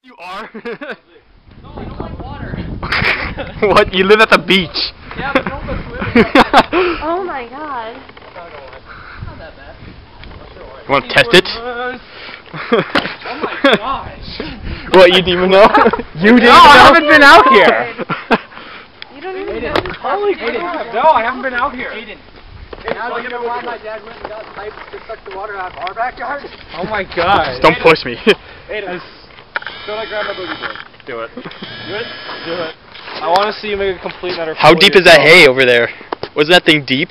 You are? No, I don't like water. What? You live at the beach. Yeah, but don't go swimming. Oh my god. Not that bad. You want to test it? Oh my gosh. What, you didn't even know? You didn't know? I haven't been out here. You don't even Aiden. know. Holy crap. No, I haven't been out here. Aiden. Now do you know why my dad went and got pipes to suck the water out of our backyard? Oh my god. Don't push me. Aiden, don't I grab my boogie board? Do it. Do it? Do it. I want to see you make a complete utter. How deep is that hay over there? Was that thing deep?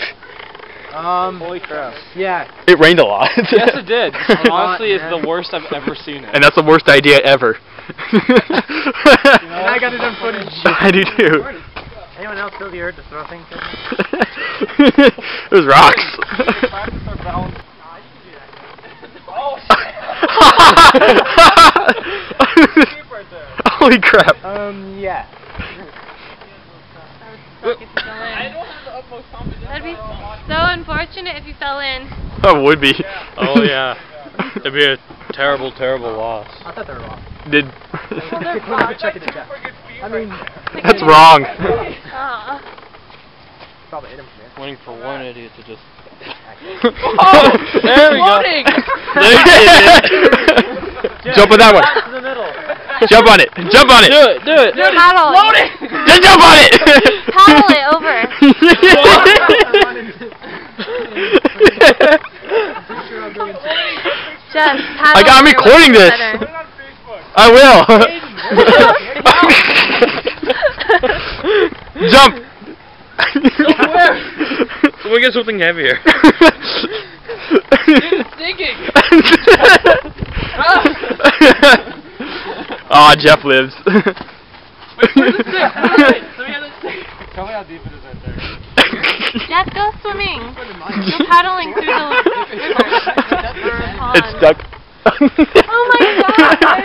Holy crap. Yeah. It rained a lot. Yes, it did. Honestly, it's the worst I've ever seen it. And that's the worst idea ever. And I got it on footage. I do too. Anyone else feel the urge to throw things in? It was rocks. Holy crap. Yeah. I don't have the utmost confidence. That'd be so unfortunate if you fell in. That would be. Oh yeah. It'd be a terrible, terrible loss. I thought they were wrong. Did. Well, they're We're not check it out. I mean, That's wrong. probably hit him from there. Waiting for one idiot to just. Oh, there we go. floating. There you Jump on that one. To the middle. Jump on it. Jump on it. Do it. Do it. Paddle. Just jump on it. Paddle it over. Just paddle. Like, I'm over recording what's this. better. I will. Jump. Someone get something heavier. It's sinking. Aw, Jeff lives. Wait, where's the stick? Where's it? So we have the stick. Tell me how deep it is right there. Jeff, go swimming. You're paddling through the river. It's stuck. Oh my god.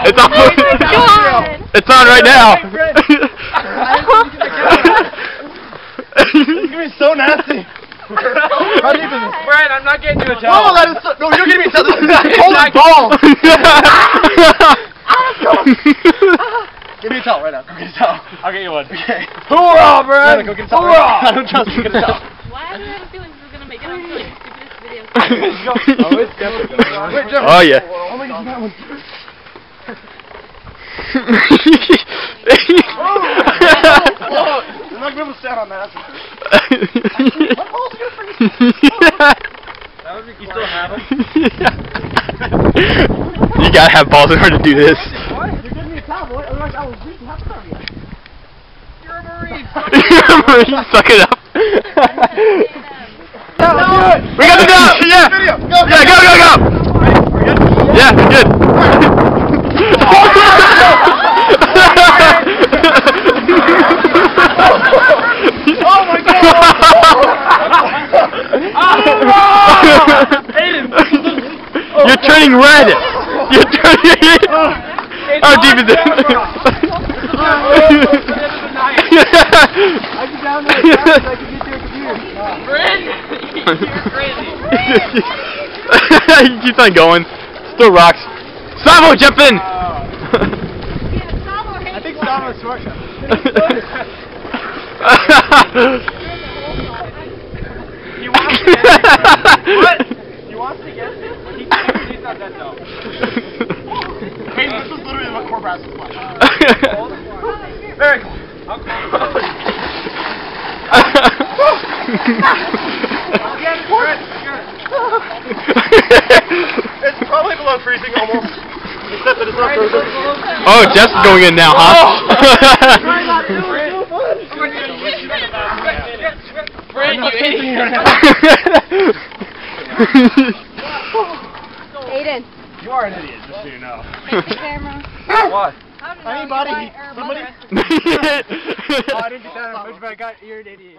It's on. Oh my god. It's on right now. It's gonna be so nasty. How deep is it? Brian, I'm not getting you a Oh, towel. that is so. No, you're gonna be so. This is a holy ball. Give me a towel right now. Go get a towel. I'll get you one. Okay. Hoorah, Brian! Go get a towel. Right now. I don't trust you. Get a towel. Why do I have a feeling this is gonna make it onto like the stupidest video? Oh, it's definitely going on. Wait, Jeff. Oh yeah. Oh my god, that one. I'm not gonna be able to stand on that. What balls are you That would be, you still have them? You gotta have balls in order to do this. What? You're giving me a towel, boy. Otherwise, I will beat the half out of you. You're a Marine. Suck it up. No, do it. We got to go. Yeah. Video. Go. Yeah, go, go, go. We're good? Yeah, good. Oh my god! You're turning red. You're turning. How deep is it? I can download it fast as I can get to your computer. Brian, you're crazy. He keeps on going. Still rocks. Savo, jump in. I think Savo's smart. He wants to get it. What? He wants to get it, but he's not that dumb. Hey, this is literally what core brass is like. Very cool. I'll It's probably below freezing almost. Except that it's not frozen. Oh, Jeff's going in now, huh? Brian, you idiot. Aiden. You are an idiot, just so you know. Camera. What? Anybody? Somebody? Oh, I didn't get that on footage, but I got you're an idiot.